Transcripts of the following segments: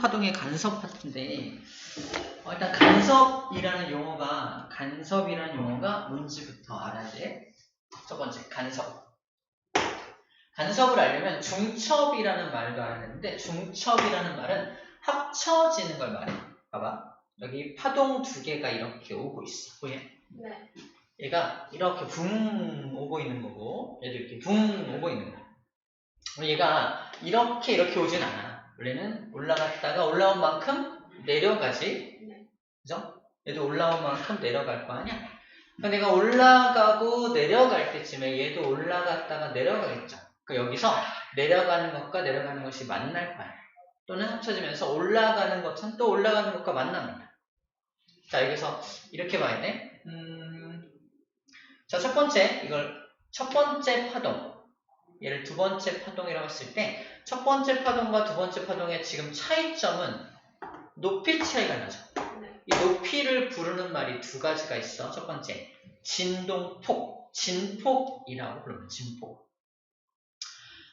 파동의 간섭 파트인데 일단 간섭이라는 용어가 뭔지부터 알아야 돼. 첫 번째, 간섭. 간섭을 알려면 중첩이라는 말도 알아야 되는데 중첩이라는 말은 합쳐지는 걸 말해. 봐봐. 여기 파동 두 개가 이렇게 오고 있어. 보여? 네. 얘가 이렇게 붕 오고 있는 거고 얘도 이렇게 붕 오고 있는 거야. 얘가 이렇게 오진 않아. 원래는 올라갔다가 올라온 만큼 내려가지. 그죠? 얘도 올라온 만큼 내려갈 거 아니야? 그러니까 내가 올라가고 내려갈 때쯤에 얘도 올라갔다가 내려가겠죠. 그러니까 여기서 내려가는 것과 내려가는 것이 만날 거야. 또는 합쳐지면서 올라가는 것은 또 올라가는 것과 만납니다. 자, 여기서 이렇게 봐야 돼. 자, 첫 번째 파동. 얘를 두 번째 파동이라고 했을 때 첫 번째 파동과 두 번째 파동의 지금 차이점은 높이 차이가 나죠. 이 높이를 부르는 말이 두 가지가 있어. 첫 번째, 진동폭, 진폭이라고 부르면 진폭.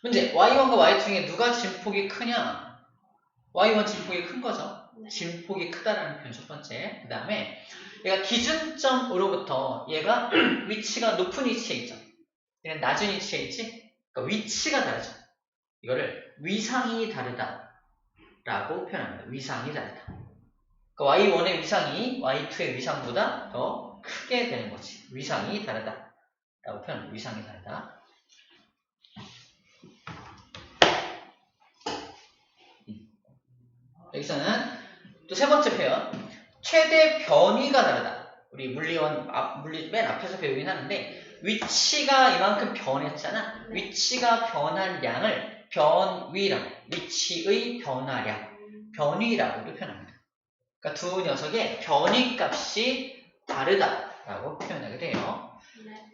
문제, y1과 y2 중에 누가 진폭이 크냐? y1 진폭이 큰 거죠. 진폭이 크다라는 표현 첫 번째. 그 다음에 얘가 기준점으로부터 얘가 위치가 높은 위치에 있죠. 얘는 낮은 위치에 있지? 그러니까 위치가 다르죠. 이거를 위상이 다르다라고 표현합니다. 위상이 다르다. 그러니까 y1의 위상이 y2의 위상보다 더 크게 되는 거지. 위상이 다르다라고 표현합니다. 위상이 다르다. 여기서는 또 세 번째 표현, 최대 변위가 다르다. 우리 물리 맨 앞에서 배우긴 하는데 위치가 이만큼 변했잖아. 위치가 변한 양을 변위라고, 위치의 변화량, 변위라고도 표현합니다. 그러니까 두 녀석의 변위값이 다르다라고 표현하게 돼요.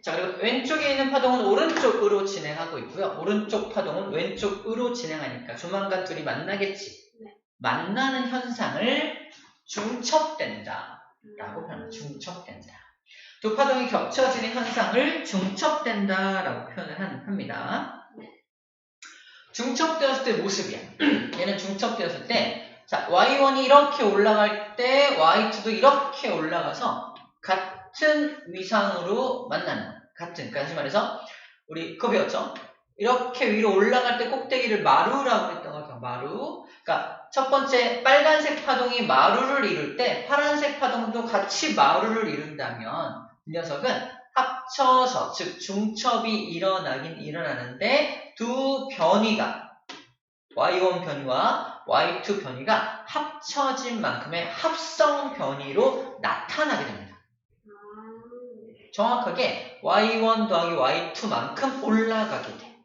자, 그리고 왼쪽에 있는 파동은 오른쪽으로 진행하고 있고요. 오른쪽 파동은 왼쪽으로 진행하니까 조만간 둘이 만나겠지. 만나는 현상을 중첩된다 라고 표현합니다. 중첩된다. 두 파동이 겹쳐지는 현상을 중첩된다 라고 표현을 합니다. 중첩되었을 때 모습이야. 얘는 중첩되었을 때, 자, y1이 이렇게 올라갈 때 y2도 이렇게 올라가서 같은 위상으로 만나는, 그러니까 다시 말해서 우리 그거 배웠죠? 이렇게 위로 올라갈 때 꼭대기를 마루라고 했던 거 같아요. 마루. 그러니까 첫 번째 빨간색 파동이 마루를 이룰 때 파란색 파동도 같이 마루를 이룬다면 이 녀석은 합쳐서, 즉 중첩이 일어나긴 일어나는데 두 변위가 y1 변위와 y2 변위가 합쳐진 만큼의 합성 변위로 나타나게 됩니다. 정확하게 y1 더하기 y2만큼 올라가게 돼.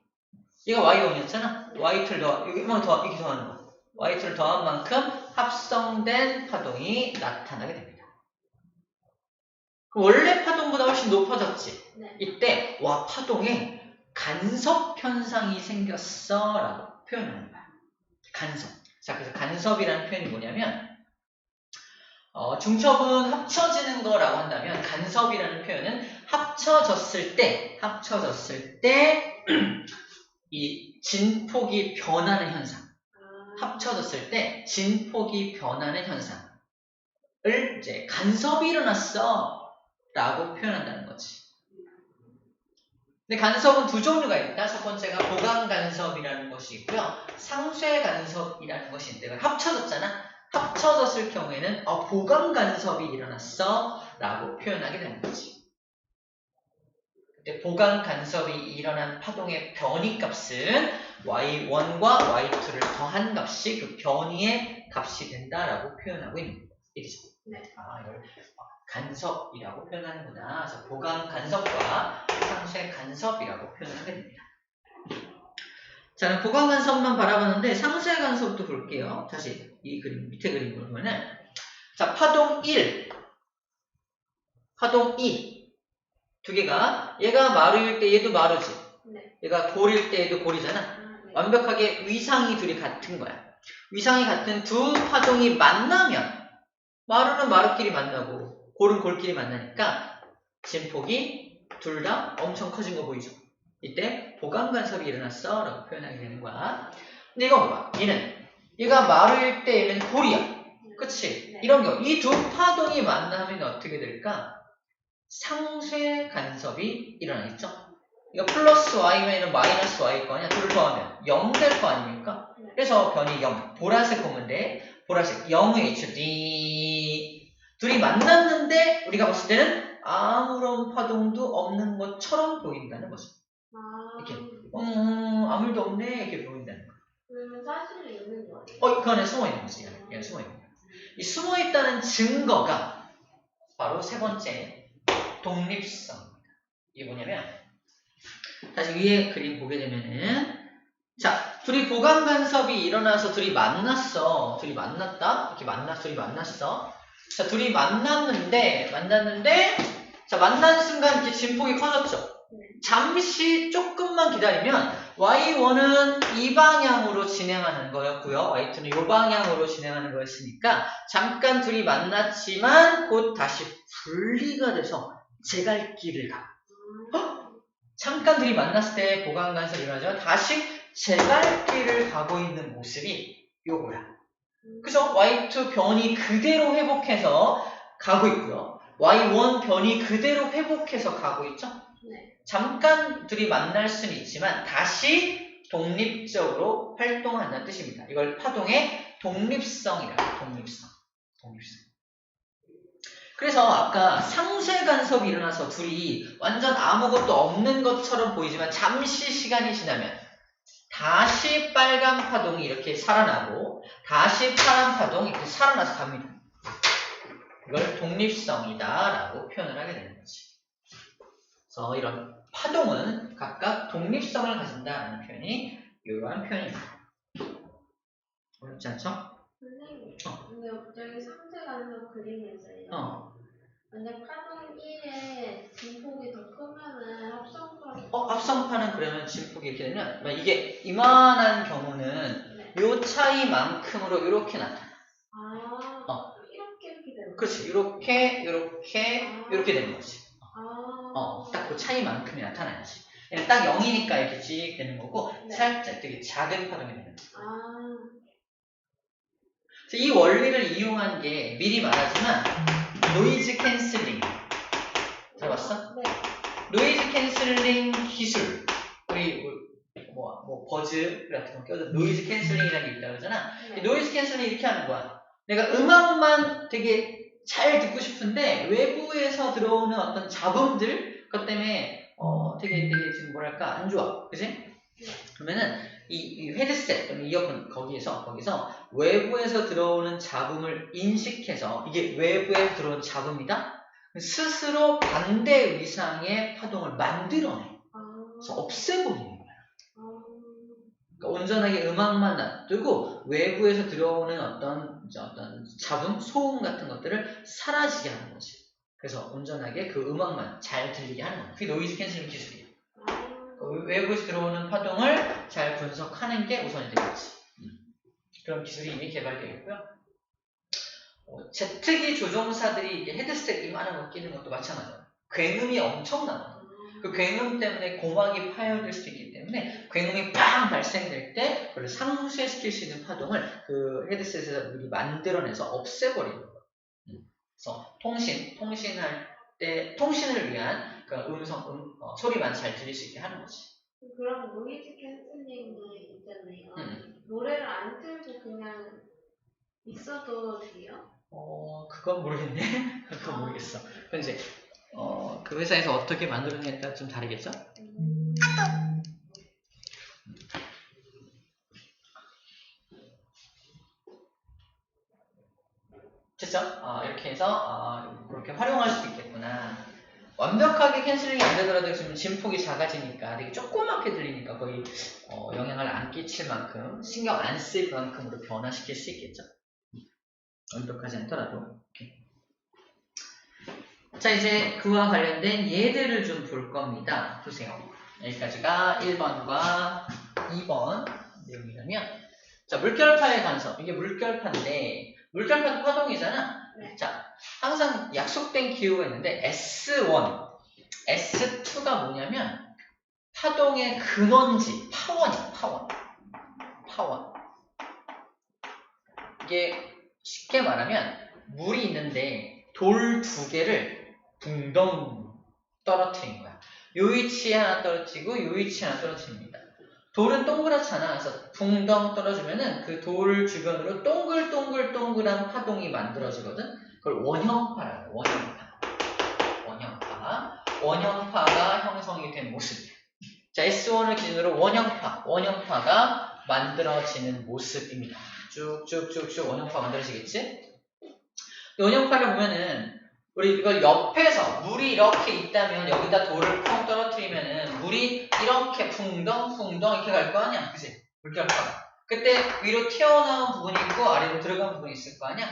얘가 y1이었잖아. y2를 이렇게 더하는 거. y2를 더한 만큼 합성된 파동이 나타나게 됩니다. 원래 파동보다 훨씬 높아졌지. 이때 와, 파동에 간섭 현상이 생겼어 라고 표현하는 거야. 간섭. 자, 그래서 간섭이라는 표현이 뭐냐면 중첩은 합쳐지는 거라고 한다면 간섭이라는 표현은 합쳐졌을 때 이 진폭이 변하는 현상, 합쳐졌을 때 진폭이 변하는 현상을 이제 간섭이 일어났어 라고 표현한다는 거지. 근데 간섭은 두 종류가 있다. 첫 번째가 보강 간섭이라는 것이 있고요. 상쇄 간섭이라는 것이 있는데 합쳐졌잖아. 합쳐졌을 경우에는 보강 간섭이 일어났어 라고 표현하게 되는 거지. 보강 간섭이 일어난 파동의 변위 값은 y1과 y2를 더한 값이 그 변위의 값이 된다라고 표현하고 있는 일이죠. 이걸 간섭이라고 표현하는구나. 그래서 보강 간섭과 상쇄 간섭이라고 표현하게 됩니다. 자, 보강 간섭만 바라봤는데 상쇄 간섭도 볼게요. 다시 이 그림, 밑에 그림을 보면은, 자, 파동 1, 파동 2 두 개가, 얘가 마루일 때 얘도 마루지. 얘가 골일 때 얘도 골이잖아. 완벽하게 위상이 둘이 같은 거야. 위상이 같은 두 파동이 만나면 마루는 마루끼리 만나고 골은 골끼리 만나니까 진폭이 둘 다 엄청 커진 거 보이죠? 이때 보강 간섭이 일어났어 라고 표현하게 되는 거야. 근데 이거 봐봐. 얘는 얘가 마루일 때 얘는 골이야. 그치? 네. 이런 경우 이 두 파동이 만나면 어떻게 될까? 상쇄 간섭이 일어나겠죠? 이거 플러스 y면 마이너스 y일 거 아니야? 둘을 더하면 0 될 거 아닙니까? 그래서 변이 0. 보라색 보면 돼. 보라색 0hd. 둘이 만났는데 우리가 봤을 때는 아무런 파동도 없는 것처럼 보인다는 거죠. 이렇게 아무 일도 없네 이렇게 보인다는 거. 사실은 있는 거예요. 그 안에 숨어 있는 거지. 얘는 숨어 있는 거. 이 숨어 있다는 증거가 바로 세 번째 독립성입니다. 이게 뭐냐면 다시 위에 그림 보게 되면은 자, 둘이 보강 간섭이 일어나서 둘이 만났어. 둘이 만났다. 이렇게 둘이 만났어. 자, 둘이 만났는데 자, 만난 순간 이렇게 진폭이 커졌죠. 잠시 조금만 기다리면 y1은 이 방향으로 진행하는 거였고요. y2는 이 방향으로 진행하는 거였으니까 잠깐 둘이 만났지만 곧 다시 분리가 돼서 제 갈 길을 가. 잠깐 둘이 만났을 때 보강 간섭이 일어나지만 다시 제 갈 길을 가고 있는 모습이 요거야. 그죠? y2 변이 그대로 회복해서 가고 있고요. y1 변이 그대로 회복해서 가고 있죠? 네. 잠깐 둘이 만날 수는 있지만 다시 독립적으로 활동한다는 뜻입니다. 이걸 파동의 독립성이라고. 독립성. 그래서 아까 상쇄 간섭이 일어나서 둘이 완전 아무것도 없는 것처럼 보이지만 잠시 시간이 지나면 다시 빨간 파동이 이렇게 살아나고 다시 파란 파동이 이렇게 살아나서 갑니다. 이걸 독립성이다라고 표현을 하게 되는 거지. 그래서 이런 파동은 각각 독립성을 가진다라는 표현이 이러한 표현입니다. 어렵지 않죠? 선생님, 근데 갑자기 상쇄 간섭 그림에서요. 만약 파동 1에 진폭이 더 크면은 합성파는 그러면 진폭이 이렇게 되면 이게 이만한 경우는 요 차이만큼으로 이렇게 나타나. 이렇게 되는 그렇지. 이렇게 되는 거지. 딱 그 차이만큼이 나타나야지. 딱 0이니까 이렇게 찍 되는 거고 살짝 되게 작은 파동이 되는 거야. 이 원리를 이용한 게 미리 말하지만 노이즈 캔슬링 들어봤어? 네. 노이즈 캔슬링 기술 우리 뭐 버즈 같은 거 껴서 노이즈 캔슬링이라는 게 있다고 그러잖아. 이 노이즈 캔슬링 이렇게 하는 거야. 내가 음악만 되게 잘 듣고 싶은데 외부에서 들어오는 어떤 잡음들 그것 때문에 되게 지금 뭐랄까 안 좋아. 그지? 그러면은 이 헤드셋 또는 이어폰 거기서 외부에서 들어오는 잡음을 인식해서 이게 외부에 들어온 잡음이다? 스스로 반대 위상의 파동을 만들어내. 그래서 없애버리는 거야. 그러니까 온전하게 음악만 놔두고 외부에서 들어오는 어떤 잡음, 소음 같은 것들을 사라지게 하는 거지. 그래서 온전하게 그 음악만 잘 들리게 하는 거야. 그게 노이즈 캔슬링 기술이야. 외부에서 들어오는 파동을 잘 분석하는 게 우선이 되겠지. 그런 기술이 이미 개발되어 있고요. 제트기 조종사들이 이게 헤드셋 이만한 거 끼는 것도 마찬가지예요. 굉음이 엄청나거든. 그 굉음 때문에 고막이 파열될 수도 있기 때문에 굉음이 빵 발생될 때 그걸 상쇄시킬 수 있는 파동을 그 헤드셋에서 미리 만들어내서 없애버리는 거예요. 그래서 통신할 때 통신을 위한 그 소리만 잘 들릴 수 있게 하는 거지. 그럼 노이즈 캔슬링은 있잖아요. 노래를 안 틀고 그냥 있어도 돼요? 그건 모르겠네. 그건 모르겠어. 그건 이제 그 회사에서 어떻게 만들었냐에 따라 좀 다르겠죠? 됐죠? 이렇게 해서 그렇게 활용할 수도 있겠구나. 완벽하게 캔슬링이 안 되더라도 지금 진폭이 작아지니까 되게 조그맣게 들리니까 거의 영향을 안 끼칠 만큼 신경 안 쓸 만큼으로 변화시킬 수 있겠죠? 완벽하지 않더라도. 이렇게. 자, 이제 그와 관련된 예들을 좀 볼 겁니다. 보세요. 여기까지가 1번과 2번 내용이라면, 자, 물결파의 간섭. 이게 물결파인데, 물결파도 파동이잖아. 자, 항상 약속된 기호가 있는데, S1, S2가 뭐냐면, 파동의 근원지, 파원이야, 파원. 이게 쉽게 말하면 물이 있는데 돌 2개를 붕덩 떨어뜨린 거야. 요 위치에 하나 떨어뜨리고 요 위치에 하나 떨어뜨립니다. 돌은 동그랗잖아. 그래서 붕덩 떨어지면은 그 돌 주변으로 동글동글동글한 파동이 만들어지거든. 그걸 원형파라고 해요. 원형파가 형성이 된 모습이에요. 자, S1을 기준으로 원형파가 만들어지는 모습입니다. 쭉쭉쭉쭉 원형파 만들어지겠지? 원형파를 보면은 우리 이걸 옆에서 물이 이렇게 있다면 여기다 돌을 펑 떨어뜨리면은 물이 이렇게 붕덩 이렇게 갈 거 아니야, 그치? 물결파가. 그때 위로 튀어나온 부분이 있고 아래로 들어간 부분이 있을 거 아니야?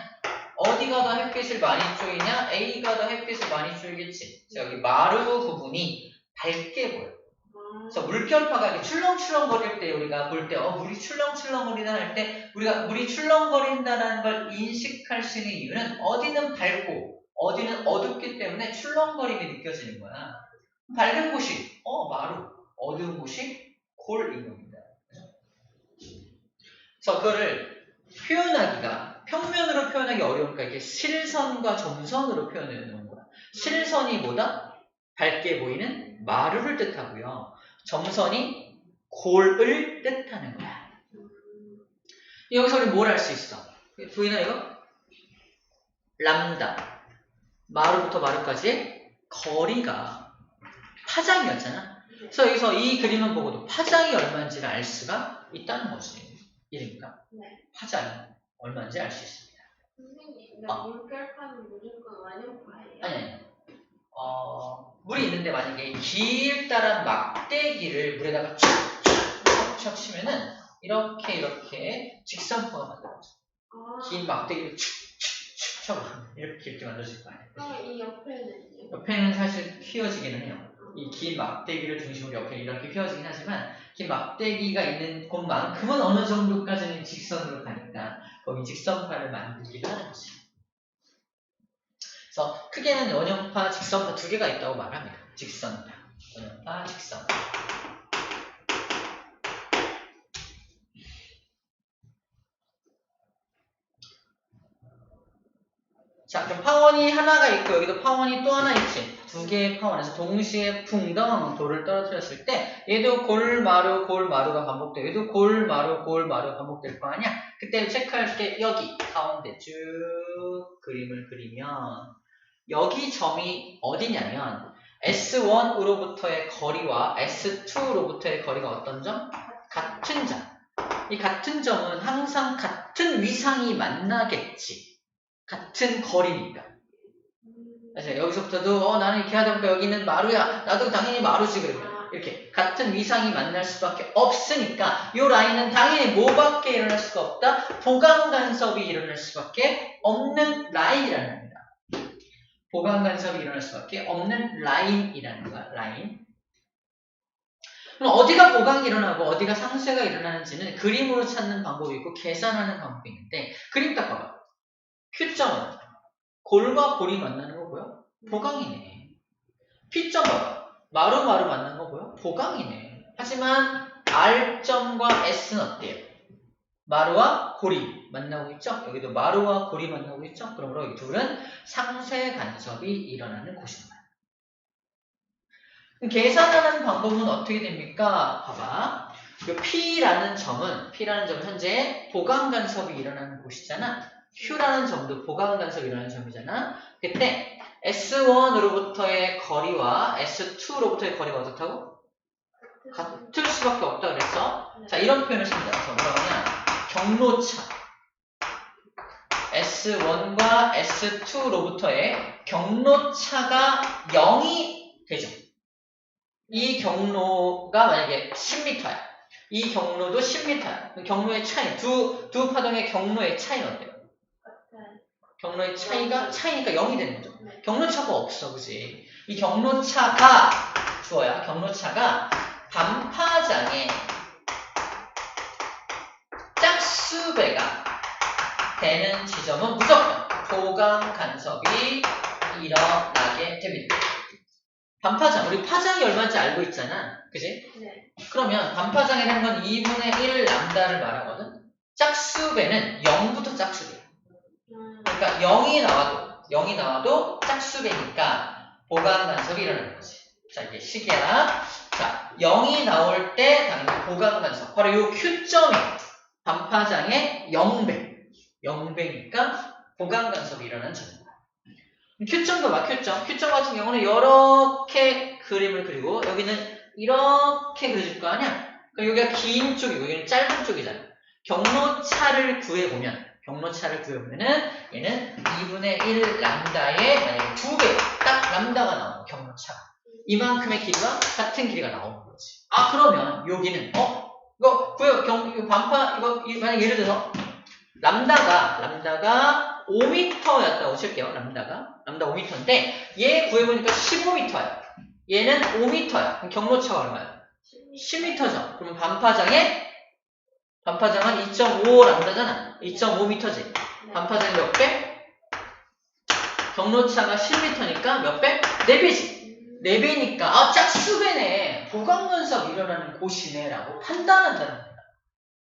어디가 더 햇빛을 많이 쪼이냐? A가 더 햇빛을 많이 쪼이겠지. 자, 여기 마루 부분이 밝게 보여. 그래서 물결파가 이렇게 출렁출렁거릴 때 우리가 볼 때 물이 출렁출렁거리다 할 때 우리가 물이 출렁거린다는 걸 인식할 수 있는 이유는 어디는 밝고 어디는 어둡기 때문에 출렁거림이 느껴지는 거야. 밝은 곳이 마루, 어두운 곳이 골인 겁니다. 그래서 그거를 표현하기가 평면으로 표현하기 어려우니까 이렇게 실선과 점선으로 표현해 놓은 거야. 실선이 뭐다? 밝게 보이는 마루를 뜻하고요. 점선이 골을 뜻하는 거야. 여기서 우리 뭘 알 수 있어? 보이나 이거? 람다. 마루부터 마루까지의 거리가 파장이었잖아. 그래서 여기서 이 그림을 보고도 파장이 얼마인지를 알 수가 있다는 거지. 이러니까 파장이 얼마인지 알 수 있습니다. 선생님, 물결파는 무조건 원형파예요? 아니. 물이 있는데 만약에 길다란 막대기를 물에다가 촥촥 치면은 이렇게 직선파가 만들어져. 긴 막대기를 축축축 쳐봐. 이렇게 만들어질 거 아니에요. 그럼 이 옆에는요? 옆에는 사실 휘어지기는 해요. 이 긴 막대기를 중심으로 옆에 이렇게 휘어지긴 하지만 긴 막대기가 있는 곳만큼은 어느 정도까지는 직선으로 가니까 거기 직선파를 만들기도 하는 거지. 그래서 크게는 원형파, 직선파 2개가 있다고 말합니다. 직선파, 원형파, 직선파. 자, 그럼 파원이 하나가 있고 여기도 파원이 또 하나 있지. 2개의 파원에서 동시에 붕덩 돌을 떨어뜨렸을 때 얘도 골마루가 반복되고 얘도 골마루가 반복될 거 아니야? 그때 체크할 게 여기 가운데 쭉 그림을 그리면 여기 점이 어디냐면 S1으로부터의 거리와 S2로부터의 거리가 어떤 점? 같은 점. 이 같은 점은 항상 같은 위상이 만나겠지. 같은 거리니까. 그래서 여기서부터도 나는 이렇게 하다 보니까 여기는 마루야. 나도 당연히 마루지 그러면. 이렇게 같은 위상이 만날 수밖에 없으니까 이 라인은 당연히 뭐밖에 일어날 수가 없다? 보강 간섭이 일어날 수밖에 없는 라인이라는 겁니다. 보강 간섭이 일어날 수밖에 없는 라인이라는 거야. 라인. 그럼 어디가 보강이 일어나고 어디가 상쇄가 일어나는지는 그림으로 찾는 방법이 있고 계산하는 방법이 있는데 그림 딱 봐봐. Q점은 골과 골이 만나는 거 보여? 보강이네. P점 봐봐. 마루 만나는 거 보여? 보강이네. 하지만 R점과 S는 어때요? 마루와 골이 만나고 있죠? 여기도 마루와 골이 만나고 있죠? 그러므로 이 둘은 상쇄 간섭이 일어나는 곳입니다. 계산하는 방법은 어떻게 됩니까? 봐봐. 이 P라는 점은 현재 보강 간섭이 일어나는 곳이잖아. Q라는 점도 보강 간섭이 일어나는 점이잖아. 그때 S1으로부터의 거리와 S2로부터의 거리가 어떻다고? 같을 수밖에 없다 그랬어. 자, 이런 표현을 씁니다. 그래서 뭐라고 하냐? 경로차. S1과 S2로부터의 경로차가 0이 되죠. 이 경로가 만약에 10m야. 이 경로도 10m야. 경로의 차이, 두 파동의 경로의 차이는 어때요? 경로의 차이니까 0이 되는 거죠. 경로차가 없어, 그지? 이 경로차가, 주어야, 경로차가 반파장의 짝수배가 되는 지점은 무조건 보강 간섭이 일어나게 됩니다. 반파장, 우리 파장이 얼마인지 알고 있잖아. 그지? 네. 그러면 반파장이라는 건 2분의 1 람다를 말하거든. 짝수배는 0부터 짝수배야. 그러니까 0이 나와도 짝수배니까 보강간섭이 일어나는 거지. 자, 이게 식이야. 자, 0이 나올 때 당연히 보강간섭. 바로 요 Q점이 반파장의 0배. 0배니까 보강간섭이 일어나는 점입니다. Q점도 봐, Q점. Q점 같은 경우는 이렇게 그림을 그리고 여기는 이렇게 그려줄 거 아니야? 그럼 여기가 긴 쪽이고 여기는 짧은 쪽이잖아. 경로차를 구해보면은 얘는 2분의 1 람다의 만약에 2배, 딱 람다가 나오는 경로차가. 이만큼의 길이가 같은 길이가 나오는 거지. 아, 그러면 여기는, 이거 구해, 이거 반파, 이거 만약 예를 들어서 람다가 5m였다고 칠게요. 람다 5m인데 얘 구해보니까 15m야. 얘는 5m야. 그럼 경로차가 얼마야? 10m죠. 그러면 반파장은 2.5 람다잖아. 2.5m지. 반파장이 몇 배? 경로차가 10m니까 몇 배? 4배지. 4배니까 짝수배네. 보강간섭 일어나는 곳이네 라고 판단한다는 거야.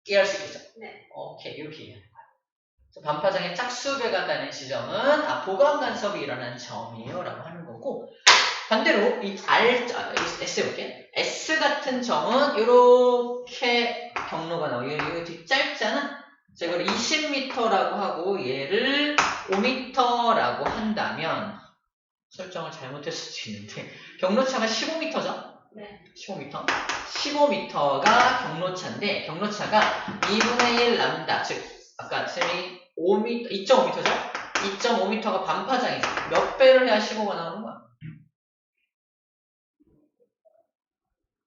이해할 수 있겠죠? 네. 오케이, 이렇게 이해하는 거야. 반파장의 짝수배가 간다는 지점은 보강간섭이 일어나는 점이에요 라고 하는 거고, 반대로 이 S 볼게. S 같은 점은 이렇게 경로가 나오고 이거 되게 짧잖아. 자, 이걸 20m라고 하고 얘를 5m라고 한다면 설정을 잘못했을 수도 있는데 경로차가 15m죠? 네. 15m. 15m가 경로차인데 경로차가 2분의 1 람다, 즉 아까 쌤이 5m, 2.5m죠? 2.5m가 반파장이죠. 몇 배를 해야 15가 나오는 거야?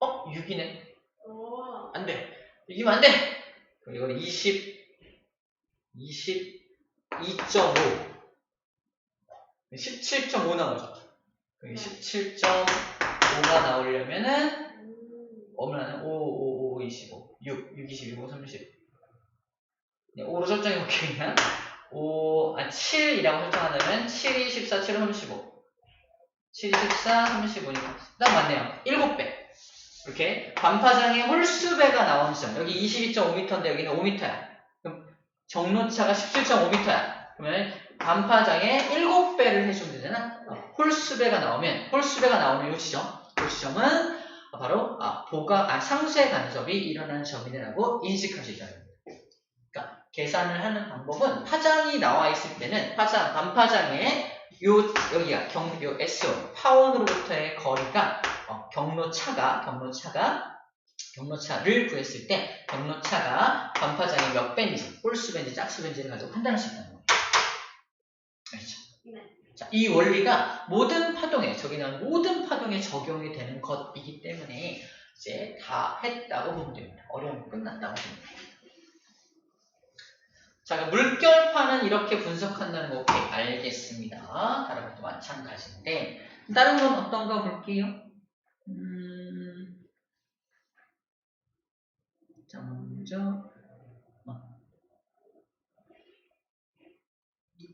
6이네. 안 돼. 이기면 안 돼. 그럼 이거는 22.5. 17.5 나오죠. 17.5가 나오려면은, 얼마나? 5, 25. 6, 22, 5, 30. 5로 설정해볼게요, 그냥. 7이라고 설정하려면, 7, 14, 7, 35. 7, 14, 35니까. 딱 맞네요. 7배. 이렇게 반파장의 홀수배가 나오는 점. 여기 22.5m인데 여기는 5m야. 그럼 경로차가 17.5m야. 그러면 반파장의 7배를 해주면 되잖아. 홀수배가 나오는 이 지점은 바로 상쇄 간섭이 일어나는 점이라고 인식하시죠. 그러니까 계산을 하는 방법은 파장이 나와 있을 때는 반파장의 여기가 요 S1 파원으로부터의 거리가 경로차를 구했을 때 경로차가 반파장이 몇 배인지, 홀수배인지 짝수배인지를 가지고 판단할 수 있다는 거예요. 알죠? 네. 자, 이 원리가 모든 파동에 적용이 되는 것이기 때문에 이제 다 했다고 보면 됩니다. 어려운 거 끝났다고 보면 됩니다. 자, 물결파는 이렇게 분석한다는 거 오케이, 알겠습니다. 다른 것도 마찬가지인데 다른 건 어떤가 볼게요. 자, 먼저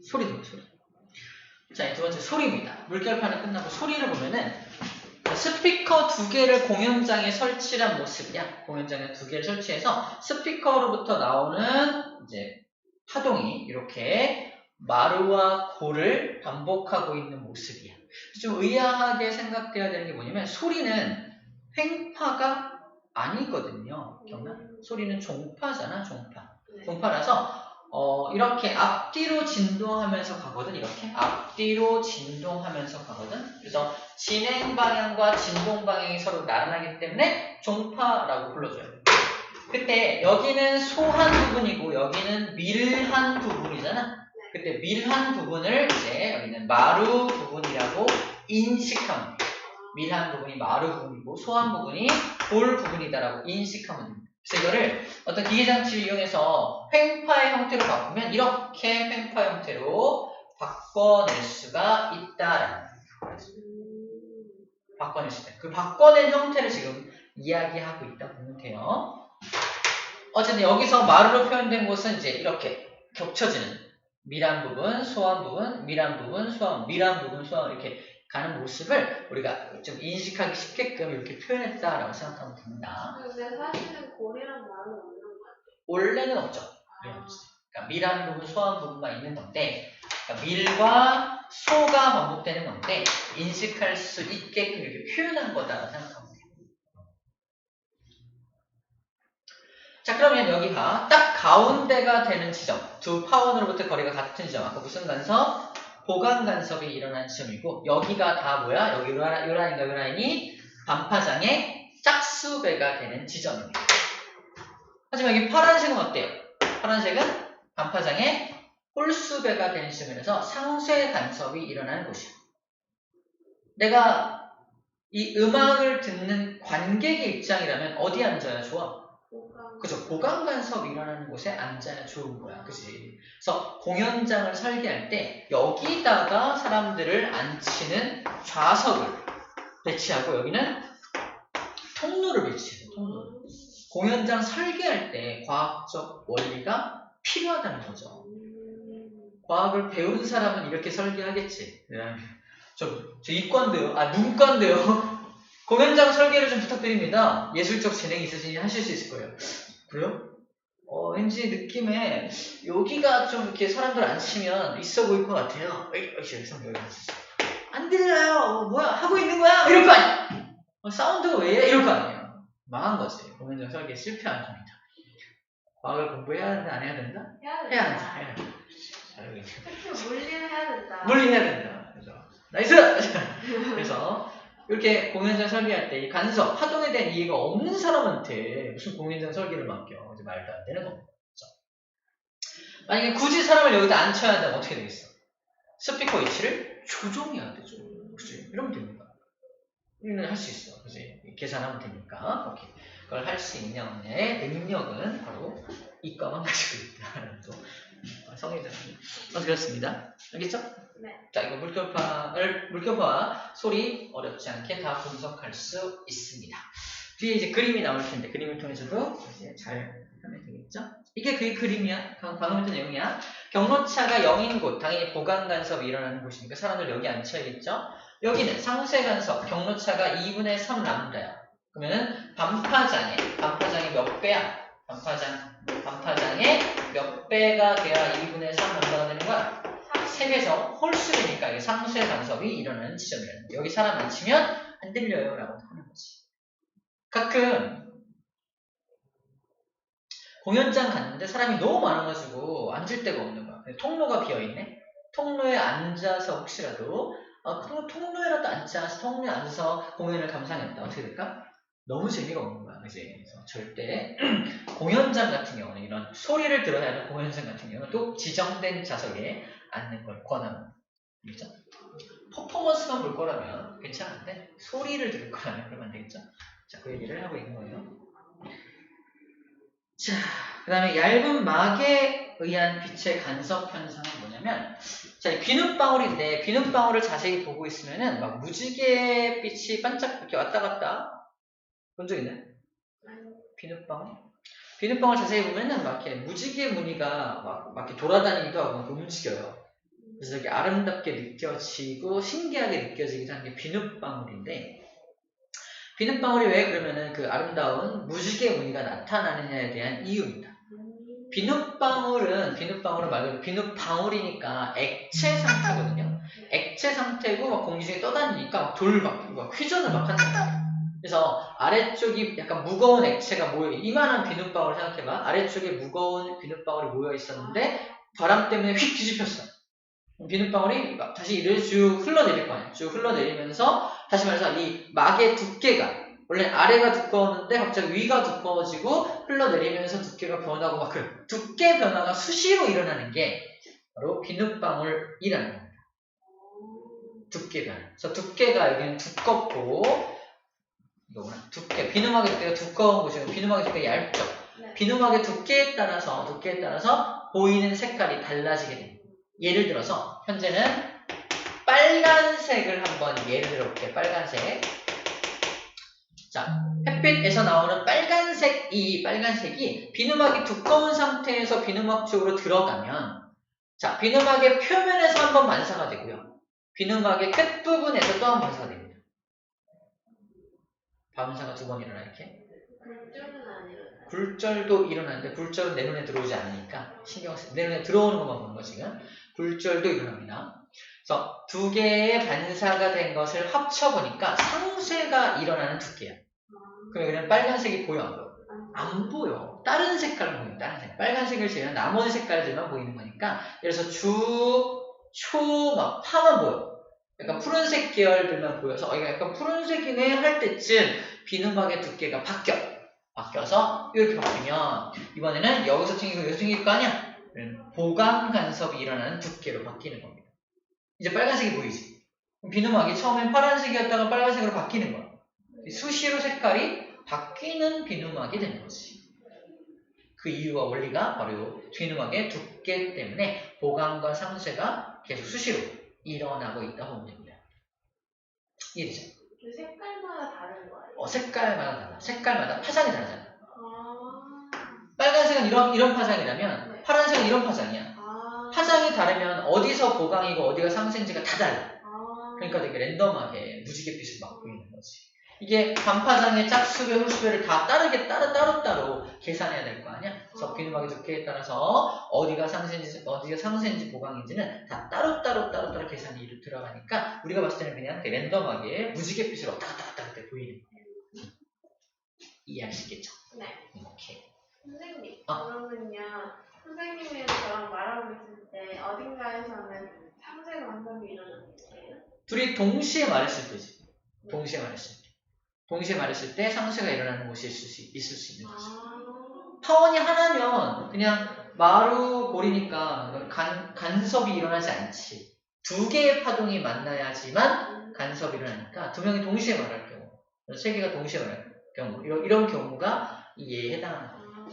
소리. 자, 두 번째 소리입니다. 물결파는 끝나고 소리를 보면은 스피커 2개를 공연장에 설치한 모습이야. 공연장에 2개를 설치해서 스피커로부터 나오는 이제 파동이 이렇게 마루와 고를 반복하고 있는 모습이야. 좀 의아하게 생각돼야 되는 게 뭐냐면 소리는 횡파가 아니거든요. 기억나? 소리는 종파잖아, 종파. 네. 종파라서 이렇게 앞뒤로 진동하면서 가거든. 이렇게 앞뒤로 진동하면서 가거든. 그래서 진행 방향과 진동 방향이 서로 나란하기 때문에 종파라고 불러줘요. 그때 여기는 소한 부분이고 여기는 밀한 부분이잖아. 그때 밀한 부분을 이제 여기는 마루 부분이라고 인식하면 돼요. 밀한 부분이 마루 부분이고 소한 부분이 볼 부분이다라고 인식하면 됩니다. 그래서 이거를 어떤 기계장치를 이용해서 횡파의 형태로 바꾸면 이렇게 횡파 형태로 바꿔낼 수가 있다라는 거예요. 바꿔낼 수 있다. 그 바꿔낸 형태를 지금 이야기하고 있다고 보면 돼요. 어쨌든 여기서 마루로 표현된 곳은 이제 이렇게 겹쳐지는 밀한 부분, 소한 부분, 밀한 부분, 소한, 밀한 부분, 소한 이렇게 가는 모습을 우리가 좀 인식하기 쉽게끔 이렇게 표현했다라고 생각하면 됩니다. 근데 사실은 고리랑 마루 없는 거 같아요. 원래는 없죠. 그러니까 밀한 부분, 소한 부분만 있는 건데, 그러니까 밀과 소가 반복되는 건데 인식할 수 있게끔 이렇게 표현한 거다라고 생각하면 돼요. 자, 그러면 여기가 딱 가운데가 되는 지점, 두 파원으로부터 거리가 같은 지점, 아까 무슨 간섭? 보강 간섭이 일어난 지점이고, 여기가 다 뭐야? 여기 요 라인과 요 라인이 반파장의 짝수배가 되는 지점입니다. 하지만 여기 파란색은 어때요? 파란색은 반파장의 홀수배가 되는 지점이라서 상쇄 간섭이 일어나는 곳이에요. 내가 이 음악을 듣는 관객의 입장이라면 어디 앉아야 좋아? 그죠? 보강 간섭이 일어나는 곳에 앉아야 좋은 거야. 그치? 그래서 공연장을 설계할 때 여기다가 사람들을 앉히는 좌석을 배치하고 여기는 통로를 배치해요. 통로. 공연장 설계할 때 과학적 원리가 필요하다는 거죠. 과학을 배운 사람은 이렇게 설계하겠지. 저 이과인데요. 문과인데요. 공연장 설계를 좀 부탁드립니다. 예술적 재능이 있으시니 하실 수 있을 거예요. 그래요? 왠지 느낌에 여기가 좀 이렇게 사람들 앉히면 있어 보일 것 같아요. 안 들려요. 뭐야 하고 있는 거야? 이럴 거 아니야. 사운드가 왜 이래? 이럴 거 아니에요. 망한 거지. 공연장 설계 실패한 겁니다. 과학을 공부해야 된다, 안 해야 된다? 해야 된다. 특히 물리는 해야 된다. 물리해야 된다. 그죠? 나이스! 그래서 이렇게 공연장 설계할 때 이 간섭, 파동에 대한 이해가 없는 사람한테 무슨 공연장 설계를 맡겨. 이제 말도 안 되는 겁니다. 그렇죠? 만약에 굳이 사람을 여기다 앉혀야 한다면 어떻게 되겠어? 스피커 위치를 조정해야 되죠. 그치? 이러면 됩니다. 이건 할 수 있어. 그치? 계산하면 되니까. 오케이. 그걸 할 수 있냐 없냐의 능력은 바로 이과만 가지고 있다. 또 성의자님. 그렇습니다. 알겠죠? 네. 자, 이거 물결파와 소리 어렵지 않게 다 분석할 수 있습니다. 뒤에 이제 그림이 나올 텐데, 그림을 통해서도 이제 잘 하면 되겠죠? 이게 그 그림이야. 방금 했던 내용이야. 경로차가 0인 곳, 당연히 보강 간섭이 일어나는 곳이니까 사람들 여기 앉혀야겠죠? 여기는 상쇄 간섭, 경로차가 2분의 3 람다야. 그러면은 반파장의 몇 배야? 반파장의 몇 배가 돼야 2분의 3 람다가 되는 거야? 3배죠. 홀수니까 이게 상쇄 간섭이 일어나는 지점이라는 거야. 여기 사람 앉히면 안 들려요 라고 하는 거지. 가끔 공연장 갔는데 사람이 너무 많아가지고 앉을 데가 없는 거야. 통로가 비어있네? 통로에 앉아서 혹시라도 통로에라도 앉아서 통로에 앉아서 공연을 감상했다. 어떻게 될까? 너무 재미가 없는 거야. 그치? 그래서 절대 공연장 같은 경우는 이런 소리를 들어야 하는 공연장 같은 경우는 또 지정된 좌석에 앉는 걸 권합니다. 그렇죠? 퍼포먼스만 볼 거라면 괜찮은데 소리를 들을 거라면 그러면 안 되겠죠? 자, 그 얘기를 하고 있는 거예요. 자, 그 다음에 얇은 막에 의한 빛의 간섭 현상은 뭐냐면, 자, 비눗방울인데 비눗방울을 자세히 보고 있으면은 막 무지개 빛이 반짝 이렇게 왔다 갔다 본 적 있나요? 비눗방울? 비눗방울 자세히 보면은 막 이렇게 무지개 무늬가 막 이렇게 돌아다니기도 하고 막 움직여요. 그래서 되게 아름답게 느껴지고 신기하게 느껴지기도 하는 게 비눗방울인데, 비눗방울이 왜 그러면은 그 아름다운 무지개 무늬가 나타나느냐에 대한 이유입니다. 비눗방울은 말 그대로 비눗방울이니까 액체 상태거든요. 액체 상태고 막 공기 중에 떠다니니까 막 회전을 막 한단 말이에요. 그래서 아래쪽이 약간 무거운 액체가 모여, 이만한 비눗방울 생각해봐. 아래쪽에 무거운 비눗방울이 모여 있었는데 바람 때문에 휙 뒤집혔어. 비눗방울이 다시 이를 쭉 흘러내릴 거 아니야. 쭉 흘러내리면서 다시 말해서 이 막의 두께가 원래 아래가 두꺼웠는데 갑자기 위가 두꺼워지고 흘러내리면서 두께가 변하고 막 그 두께 변화가 수시로 일어나는 게 바로 비눗방울이라는 겁니다. 두께 변화. 그래서 두께가 여기는 두껍고 이거구나. 두께. 비누막의 두께가 두꺼운 곳이고 비누막의 두께가 얇죠. 네. 비누막의 두께에 따라서 보이는 색깔이 달라지게 됩니다. 예를 들어서 현재는 빨간색을 한번 예를 들어볼게요. 빨간색. 자, 햇빛에서 나오는 빨간색이 비누막이 두꺼운 상태에서 비누막 쪽으로 들어가면, 자, 비누막의 표면에서 한번 반사가 되고요. 비누막의 끝부분에서 또 한 번 반사가 됩니다. 반사가 두 번 일어나 이렇게. 굴절은 안 일어나요. 굴절도 일어나는데 굴절은 내 눈에 들어오지 않으니까 신경 쓰. 내 눈에 들어오는 것만 보는 거 지금. 굴절도 일어납니다. 그래서 두 개의 반사가 된 것을 합쳐보니까 상쇄가 일어나는 두께야. 그럼 여기는 빨간색이 보여 안 보여? 안 보여. 다른 색깔을 보여. 다른 색. 빨간색을 제외한 나머지 색깔들만 보이는 거니까. 그래서 주, 초, 막 파만 보여. 약간 푸른색 계열들만 보여서 이거 약간 푸른색이네 할 때쯤 비누막의 두께가 바뀌어서 이렇게 바뀌면 이번에는 여기서 튕기고 여기서 튕길 거 아니야? 보강 간섭이 일어나는 두께로 바뀌는 겁니다. 이제 빨간색이 보이지? 비누막이 처음엔 파란색이었다가 빨간색으로 바뀌는 거야. 수시로 색깔이 바뀌는 비누막이 되는 거지. 그 이유와 원리가 바로 이 비누막의 두께 때문에 보강과 상쇄가 계속 수시로 일어나고 있다고 보면 됩니다. 이해되죠? 그 색깔마다 다른 거예요? 색깔마다 달라. 색깔마다 파장이 다르잖아. 아, 빨간색은 이런 파장이라면 네. 파란색은 이런 파장이야. 아, 파장이 다르면 어디서 보강이고 어디가 상쇄인지가 다 달라. 아, 그러니까 되게 랜덤하게 무지갯빛을 막 보이는 거지. 이게 반파장의 짝수배, 홀수배를 다 따로 계산해야 될 거 아니야? 그래서 비누막의 두께에 따라서 어디가 상쇄인지 보강인지는 다 따로 계산이 들어가니까 우리가 봤을 때는 그냥 랜덤하게 무지갯빛으로 왔다 갔다 보이는 거예요. 이해할 수 있겠죠? 네. 이렇게. 선생님, 그러면요. 선생님이랑 저랑 말하고 있을 때 어딘가에서는 상쇄 간섭이 일어나는 거예요? 둘이 동시에 말했을 때지. 동시에 말했을 때 상쇄가 일어나는 곳이 있을 수 있는 거지. 파원이 하나면 그냥 마루골이니까 간섭이 일어나지 않지. 두 개의 파동이 만나야지만 간섭이 일어나니까 두 명이 동시에 말할 경우, 세 개가 동시에 말할 경우, 이런 경우가 이에 해당하는 거예요.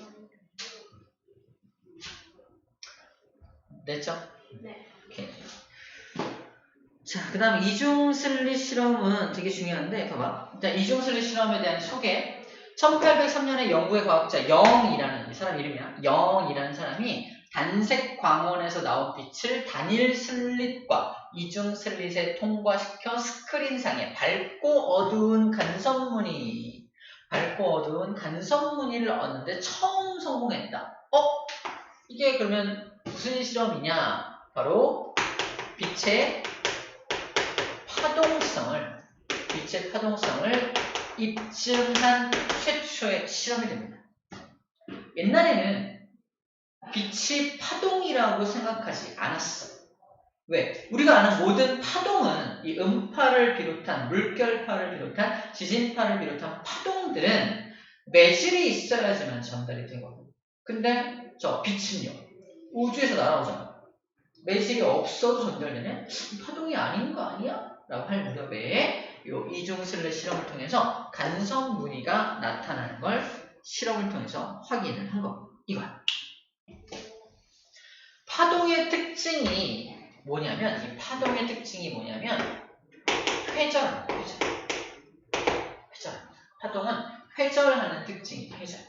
됐죠? 네. 오케이. 자, 그 다음에 이중슬릿 실험은 되게 중요한데, 봐봐. 일단 이중슬릿 실험에 대한 소개. 1803년에 영국의 과학자 영이라는 사람 이름이야. 영이라는 사람이 단색 광원에서 나온 빛을 단일 슬릿과 이중 슬릿에 통과시켜 스크린상에 밝고 어두운 간섭무늬를 얻는데 처음 성공했다. 이게 그러면 무슨 실험이냐? 바로 빛의 파동성을 입증한 최초의 실험이 됩니다. 옛날에는 빛이 파동이라고 생각하지 않았어. 왜? 우리가 아는 모든 파동은 이 음파를 비롯한 물결파를 비롯한 지진파를 비롯한 파동들은 매질이 있어야지만 전달이 되거든. 근데 저 빛은요. 우주에서 날아오잖아. 매질이 없어도 전달되는 파동이 아닌 거 아니야? 라고 할 무렵에 이 이중슬릿 실험을 통해서 간섭 무늬가 나타나는 걸 실험을 통해서 확인을 한 겁니다. 이거야. 파동의 특징이 뭐냐면 회전입니다. 파동은 회절하는 특징이 회절.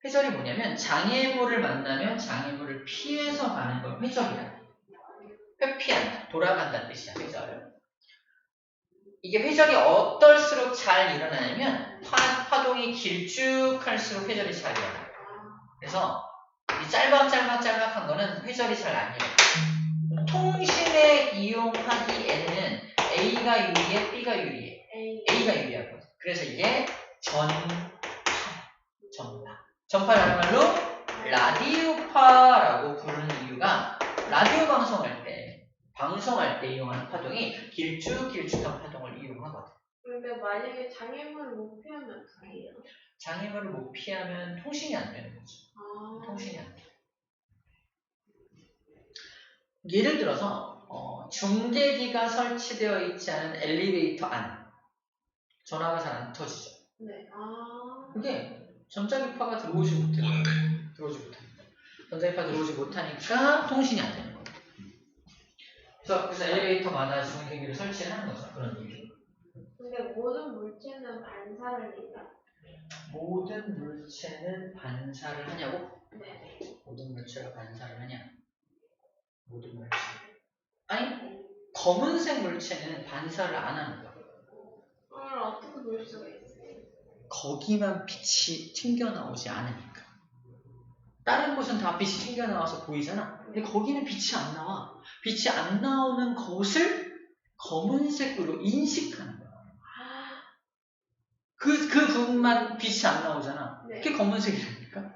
회절이 뭐냐면 장애물을 만나면 장애물을 피해서 가는 걸 회절이야. 회피한다, 돌아간다는 뜻이야, 회절. 이게 회절이 어떨수록 잘 일어나냐면 파동이 길쭉할수록 회절이 잘 일어나. 그래서 이 짤막한 거는 회절이 잘 안 일어나. 통신에 이용한 이 N은 A가 유리해, B가 유리해. A가 유리하거든. 그래서 이게 전파라는 말로 라디오파라고 부르는 이유가 라디오 방송할 때 이용하는 파동이 길쭉한 파동을 이용하거든. 근데 만약에 장애물을 못 피하면 어떻게 해요? 장애물을 못 피하면 통신이 안 되는 거죠. 통신이 안 돼. 예를 들어서 중계기가 설치되어 있지 않은 엘리베이터 안 전화가 잘 안 터지죠. 네. 그게 전자기파가 들어오지 못합니다. 전자기파 들어오지 못하니까 통신이 안 되는 거예요. 그래서 엘리베이터마다 중계기를 설치하는 거죠. 그런 이유. 근데 모든 물체는 반사를 해요? 모든 물체는 반사를 하냐고? 네. 모든 물체가 반사를 하냐? 모든 물체. 아니, 검은색 물체는 반사를 안 하는 거야. 그걸 어떻게 볼 수가 있어요? 거기만 빛이 튕겨나오지 않으니까. 다른 곳은 다 빛이 튕겨나와서 보이잖아. 근데 거기는 빛이 안 나와. 빛이 안 나오는 것을 검은색으로 인식하는 거야. 그 부분만 빛이 안 나오잖아. 네. 그게 검은색이라니까.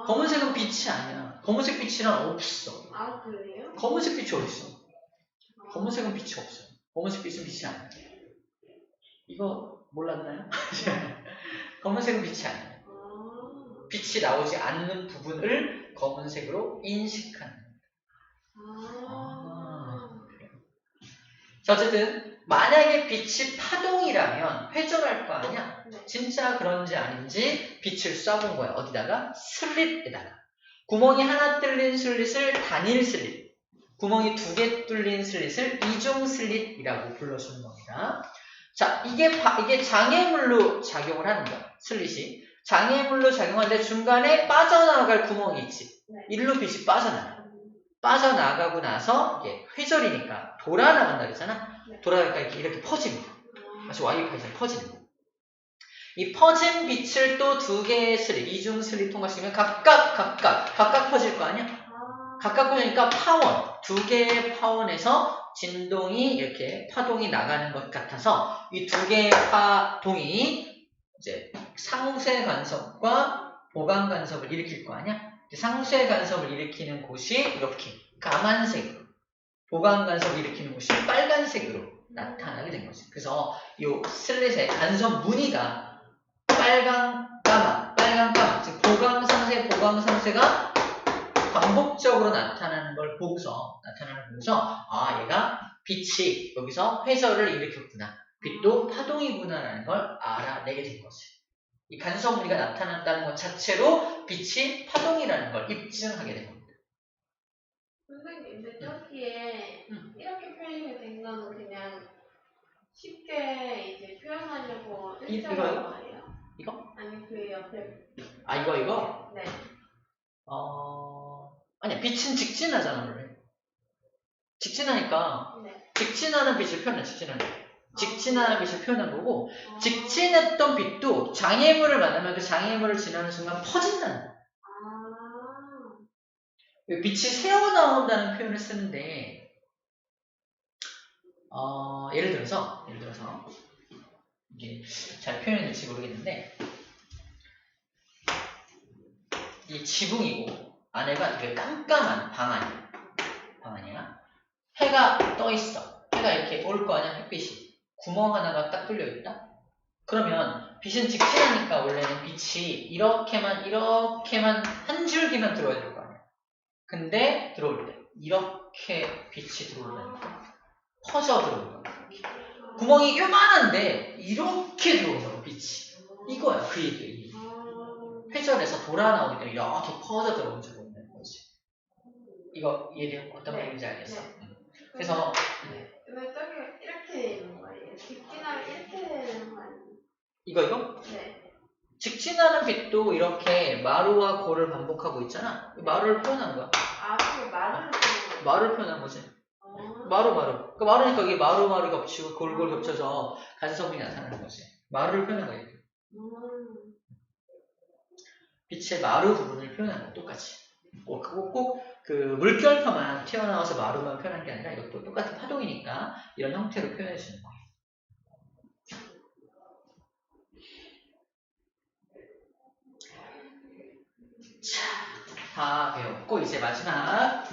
검은색은 빛이 아니야. 검은색 빛이란 없어. 아, 그래요? 검은색 빛이 어딨어? 검은색은 빛이 없어. 검은색 빛은 빛이 아니야. 이거 몰랐나요? 검은색은 빛이 아니야. 빛이 나오지 않는 부분을 검은색으로 인식하는 거야. 자, 어쨌든 만약에 빛이 파동이라면 회전할 거 아니야? 네. 진짜 그런지 아닌지 빛을 쏴본 거야. 어디다가? 슬릿에다가. 구멍이 하나 뚫린 슬릿을 단일 슬릿, 구멍이 2개 뚫린 슬릿을 이중 슬릿이라고 불러주는 겁니다. 자, 이게 장애물로 작용을 하는 거야. 슬릿이. 장애물로 작용하는데 중간에 빠져나갈 구멍이 있지. 네. 일로 빛이 빠져나가. 빠져나가고 나서 이게 회절이니까 돌아나간다 그랬잖아. 네. 돌아가니까 이렇게 퍼집니다. 마치 와이파이처럼 퍼지는 거. 이 퍼진 빛을 또 2개의 슬릿, 이중 슬릿 통과시키면 각각 퍼질 거 아니야? 각각 퍼지니까 파원, 2개의 파원에서 진동이 이렇게 파동이 나가는 것 같아서 이 2개의 파동이 이제 상쇄 간섭과 보강 간섭을 일으킬 거 아니야? 상쇄 간섭을 일으키는 곳이 이렇게 까만색으로, 보강 간섭을 일으키는 곳이 빨간색으로 나타나게 된 거지. 그래서 이 슬릿의 간섭 무늬가 빨강, 까만, 즉 보강 상쇄가 반복적으로 나타나는 걸 보고서 아, 얘가 빛이 여기서 회절을 일으켰구나. 빛도 파동이구나라는 걸 알아내게 된 거지. 이 간섭 무늬가 나타났다는 것 자체로 빛이 파동이라는 걸 입증하게 된 겁니다. 선생님, 근데 저기에 이렇게 표현이 된 거는 그냥 쉽게 이제 표현하려고 일정한 거예요? 이거? 아니, 그 옆에. 아, 이거? 네. 아니야. 빛은 직진하잖아, 원래. 직진하니까, 네. 직진하는 빛을 표현해, 직진하는 빛을 표현한 거고, 직진했던 빛도 장애물을 만나면 그 장애물을 지나는 순간 퍼진다는 거야. 빛이 새어나온다는 표현을 쓰는데, 예를 들어서, 이게 잘 표현될지 모르겠는데, 이 지붕이고, 안에가 되게 깜깜한 방안이야. 해가 떠 있어. 해가 이렇게 올 거 아니야, 햇빛이. 구멍 하나가 딱 뚫려 있다? 그러면 빛은 직진하니까 원래는 빛이 이렇게만 한 줄기만 들어와야 될 거 아니야. 근데 들어올 때 이렇게 빛이 들어오려니까 퍼져 들어온다. 구멍이 요만한데 이렇게 들어온다고 빛이. 이거야 그 얘기야. 회절에서 돌아 나오기 때문에 이렇게 퍼져 들어온 줄 모르는 거지. 이거 이해돼요? 어떤 말인지 알겠어? 그래서 왜 저기 이렇게 있는 거예요? 직진하면 이렇게 되는 거 아니에요? 이거? 네. 직진하는 빛도 이렇게 마루와 고를 반복하고 있잖아. 마루를 표현한 거야. 아, 그게 마루를 표현한 거야? 마루를 표현한 거지. 마루. 그러니까 마루니까 이게 마루 겹치고 골골 겹쳐서 간섭이 나타나는 거지. 마루를 표현한 거야. 빛의 마루 부분을 표현한 거 똑같이. 꼭 그 물결표만 튀어나와서 마루만 표현한 게 아니라 이것도 똑같은 파동이니까 이런 형태로 표현해 주는 거예요. 자, 다 배웠고 이제 마지막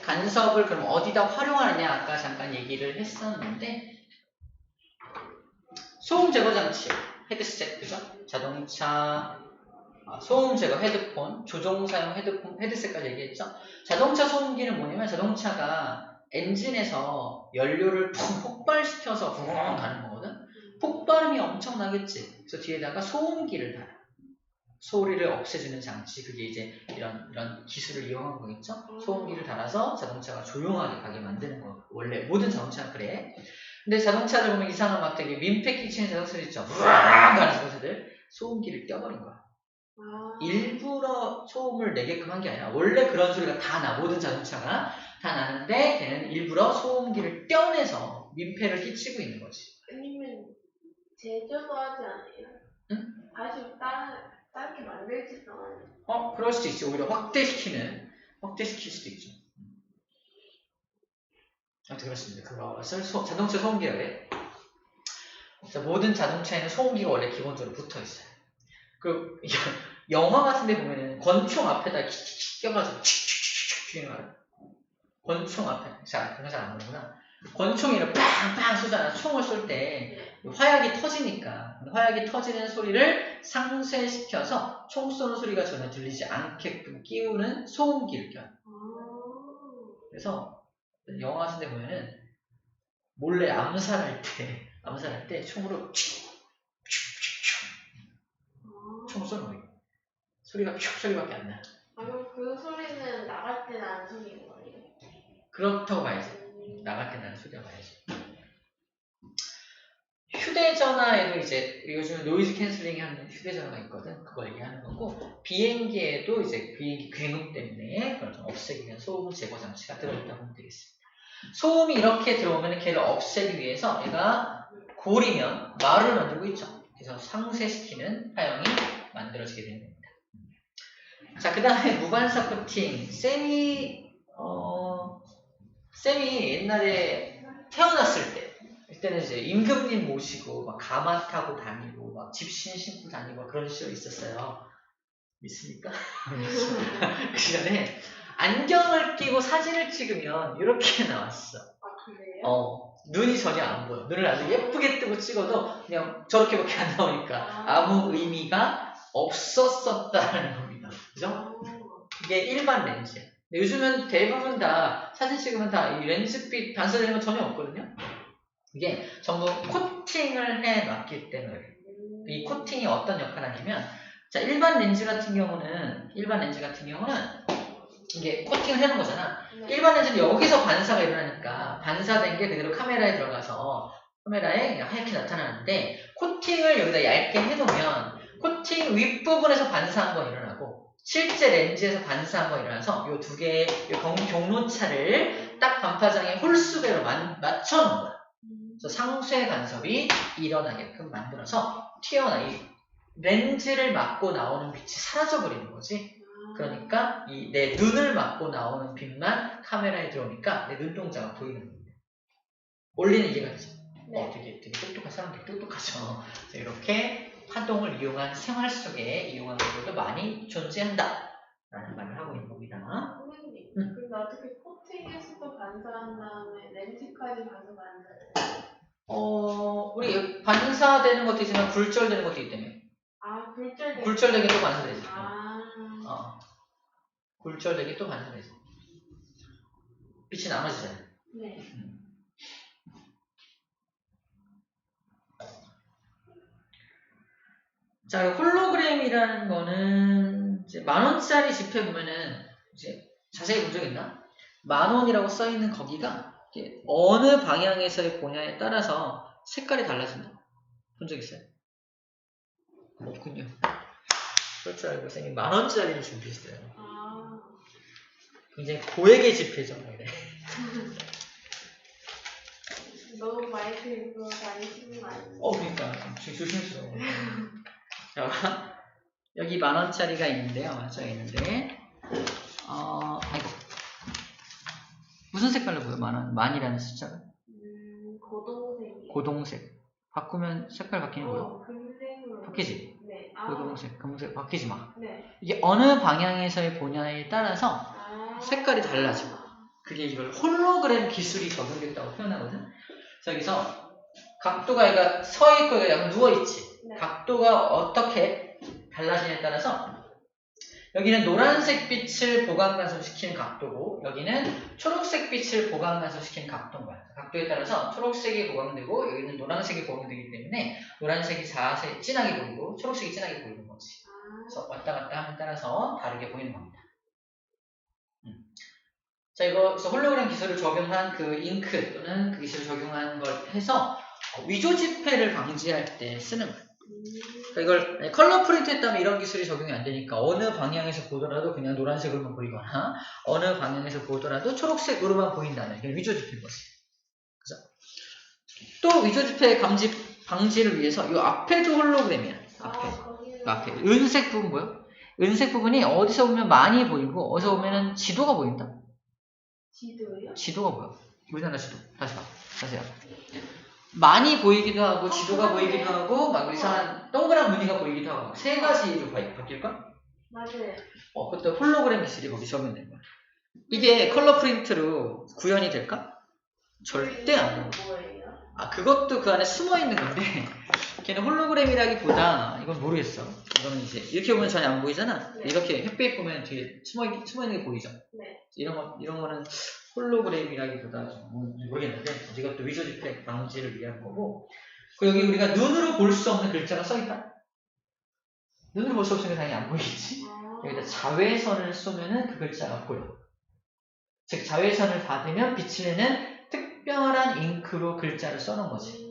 간섭을 그럼 어디다 활용하느냐 아까 잠깐 얘기를 했었는데 소음 제거 장치, 헤드셋, 그죠? 자동차 소음 제거 헤드폰, 조종사용 헤드셋까지 얘기했죠? 자동차 소음기는 뭐냐면 자동차가 엔진에서 연료를 폭발시켜서 붕 가는 거거든? 폭발음이 엄청 나겠지? 그래서 뒤에다가 소음기를 달아. 소리를 없애주는 장치, 그게 이제 이런 기술을 이용한 거겠죠? 소음기를 달아서 자동차가 조용하게 가게 만드는 거. 원래 모든 자동차는 그래. 근데 자동차를 보면 이상한 막 되게 민폐 끼치는 자동차들 있죠? 우왕 가는 자동차들. 소음기를 껴버린 거야. 일부러 소음을 내게끔 한 게 아니라 원래 그런 소리가 다 나. 모든 자동차가 다 나는데 걔는 일부러 소음기를 떼어내서 민폐를 끼치고 있는 거지. 아니면 제조도 하지 않아요? 응? 다시 다르게 만들지도 않아요. 그럴 수도 있지. 오히려 확대시킬 수도 있죠. 아무튼 그렇습니다. 그것을 자동차 소음기라고. 모든 자동차에는 소음기가 원래 기본적으로 붙어 있어요. 그 영화 같은 데 보면은 권총 앞에다 껴가지고 튀는 거 알아요? 권총 앞에. 그거 잘 안 보는구나. 권총이 이렇게 빵빵 쏘잖아. 총을 쏠 때 화약이 터지니까 화약이 터지는 소리를 상쇄시켜서 총 쏘는 소리가 전혀 들리지 않게끔 끼우는 소음기를 껴요. 그래서 영화 같은 데 보면은 몰래 암살할 때 총으로 총 쏘는 거예요. 소리가 소리밖에 안 나. 그럼 그 소리는 나갈 때 나는 소리인 거예요? 그렇다고 봐야지. 나갈 때 나는 소리가 봐야지. 휴대전화에도 이제 요즘 노이즈 캔슬링 하는 휴대전화가 있거든. 그걸 얘기하는 거고, 비행기에도 이제 비행기 굉음 때문에 그걸 좀 없애기 위한 소음 제거 장치가 들어있다고 보면 되겠습니다. 소음이 이렇게 들어오면 걔를 없애기 위해서 얘가 골이면 말을 만들고 있죠. 그래서 상쇄시키는 파형이 만들어지게 되는 겁니다. 자, 그 다음에 무반사 코팅. 쌤이 옛날에 태어났을 때, 그때는 이제 임금님 모시고 막 가마 타고 다니고 막 집신 신고 다니고 그런 시절이 있었어요. 믿습니까? 그 시간에 안경을 끼고 사진을 찍으면 이렇게 나왔어. 그래요? 눈이 전혀 안 보여. 눈을 아주 예쁘게 뜨고 찍어도 그냥 저렇게밖에 안 나오니까 아무 의미가 없었었다는 겁니다. 그죠? 이게 일반 렌즈야. 요즘은 대부분 다 사진 찍으면 다 이 렌즈빛 반사되는 건 전혀 없거든요. 이게 전부 코팅을 해놨기 때문에. 이 코팅이 어떤 역할을 하냐면, 자, 일반 렌즈 같은 경우는 이게 코팅을 해놓은 거잖아. 일반 렌즈는 여기서 반사가 일어나니까 반사된 게 그대로 카메라에 들어가서 카메라에 그냥 하얗게 나타나는데, 코팅을 여기다 얇게 해놓으면 코팅 윗부분에서 반사한 건 일어나고 실제 렌즈에서 반사한 건 일어나서 이 두 개의 경로차를 딱 반파장에 홀수배로 맞춰놓은 거야. 그래서 상쇄 간섭이 일어나게끔 만들어서 이 렌즈를 맞고 나오는 빛이 사라져버리는 거지. 그러니까 내 눈을 맞고 나오는 빛만 카메라에 들어오니까 내 눈동자가 보이는 겁니다. 원리는 이해가 되죠? 네. 되게 똑똑한 사람들이 똑똑하죠. 이렇게 화동을 이용한 생활 속에 이용한 것들도 많이 존재한다 라는 말을 하고 있는 겁니다. 선생님, 근데 어떻게 코팅에서 또 반사한 다음에 렌즈까지 가서 반사해요? 우리 반사되는 것도 있지만 굴절되는 것도 있다며. 굴절되게 또 반사되지. 굴절되게 또 반사되지. 빛이 나눠지잖아. 네. 자, 홀로그램이라는 거는 이제 10,000원짜리 지폐 보면은 이제 자세히 본 적 있나? 10,000원이라고 써 있는 거기가 어느 방향에서의 보냐에 따라서 색깔이 달라진다. 본 적 있어요? 없군요. 그럴 줄 알고 선생님 10,000원짜리를 준비했어요. 굉장히 고액의 지폐죠. 너무 많이 들고 다니시는 거 아니에요? 그러니까 조심스러워. 자, 여기 10,000원짜리가 있는데요. 저기 있는데, 아이고. 무슨 색깔로 보여? 만이라는 숫자가? 고동색. 바꾸면 색깔 바뀌는 거예요? 금색으로. 바뀌지? 네. 고동색, 금색 바뀌지 마. 네. 이게 어느 방향에서의 보냐에 따라서 색깔이 달라져. 그게 이걸 홀로그램 기술이 적용됐다고 표현하거든. 여기서 각도가 얘가 서 있고 약간 누워 있지. 네. 각도가 어떻게 달라지냐에 따라서 여기는 노란색 빛을 보강 간섭시키는 각도고 여기는 초록색 빛을 보강 간섭시키는 각도인 거야. 각도에 따라서 초록색이 보강되고 여기는 노란색이 보강되기 때문에 노란색이 자세히 진하게 보이고 초록색이 진하게 보이는 거지. 그래서 왔다 갔다 함에 따라서 다르게 보이는 겁니다. 자, 이거 홀로그램 기술을 적용한 그 잉크 또는 그 기술을 적용한 걸 해서 위조 지폐를 방지할 때 쓰는 거예요. 그러니까 이걸 컬러 프린트 했다면 이런 기술이 적용이 안 되니까 어느 방향에서 보더라도 그냥 노란색으로만 보이거나 어느 방향에서 보더라도 초록색으로만 보인다면 이게 위조 지폐인 거지. 그죠? 또 위조 지폐 방지를 위해서 이 앞에도 홀로그램이야. 앞에. 앞에. 은색 부분 뭐야? 은색 부분이 어디서 보면 많이 보이고 어디서 보면은 지도가 보인다. 지도요? 지도가 보여. 우리나라 지도. 다시 봐. 다시요. 많이 보이기도 하고 지도가 보이기도 하고 막 이상한 동그란 무늬가 보이기도 하고 세 가지로 바뀔까? 맞아요. 그것도 홀로그램 미술이 거기 적용된 거야. 이게 컬러 프린트로 구현이 될까? 절대 안 돼. 뭐예요? 그것도 그 안에 숨어 있는 건데 걔는 홀로그램이라기보다 이건 모르겠어. 이거는 이제 이렇게 보면 전혀 안 보이잖아. 네. 이렇게 햇빛 보면 뒤에 숨어 있는 게 보이죠. 네. 이런 거는 홀로그램이라기보다 모르겠는데 이것도 위조 집행 방지를 위한 거고. 여기 우리가 눈으로 볼 수 없는 글자가 써 있다. 눈으로 볼 수 없으면 당연히 안 보이지. 여기다 자외선을 쏘면은 그 글자가 보여. 즉 자외선을 받으면 빛을 내는 특별한 잉크로 글자를 써놓은 거지.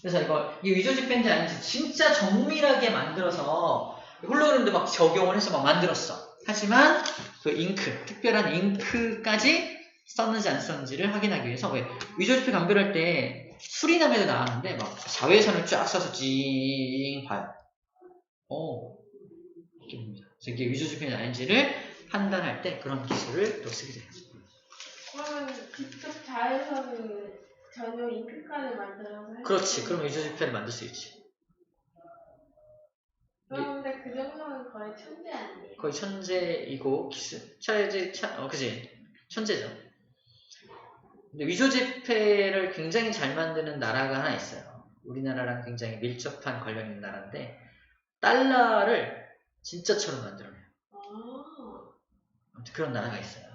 그래서 이 위조 집행지 아닌지 진짜 정밀하게 만들어서 홀로그램도 막 적용을 해서 막 만들었어. 하지만 그 잉크, 특별한 잉크까지 썼는지 안 썼는지를 확인하기 위해서 위조 집행 감별할 때 수리남에도 나왔는데 막 자외선을 쫙 쏴서 찡 봐요. 이렇게 봅니다. 그래서 이게 위조 집행이 아닌지를 판단할 때 그런 기술을 또 쓰게 돼요. 그러면 직접 자외선을 전용 잉크까지 만들어서 할 그렇지. 그러면 위조 집행을 만들 수 있지. 그런데 그 정도는 거의 천재 아니에요? 거의 천재이고 기술. 그지? 천재죠. 근데 위조 지폐를 굉장히 잘 만드는 나라가 하나 있어요. 우리나라랑 굉장히 밀접한 관련 있는 나라인데 달러를 진짜처럼 만들어내요. 아무튼 그런 나라가 있어요.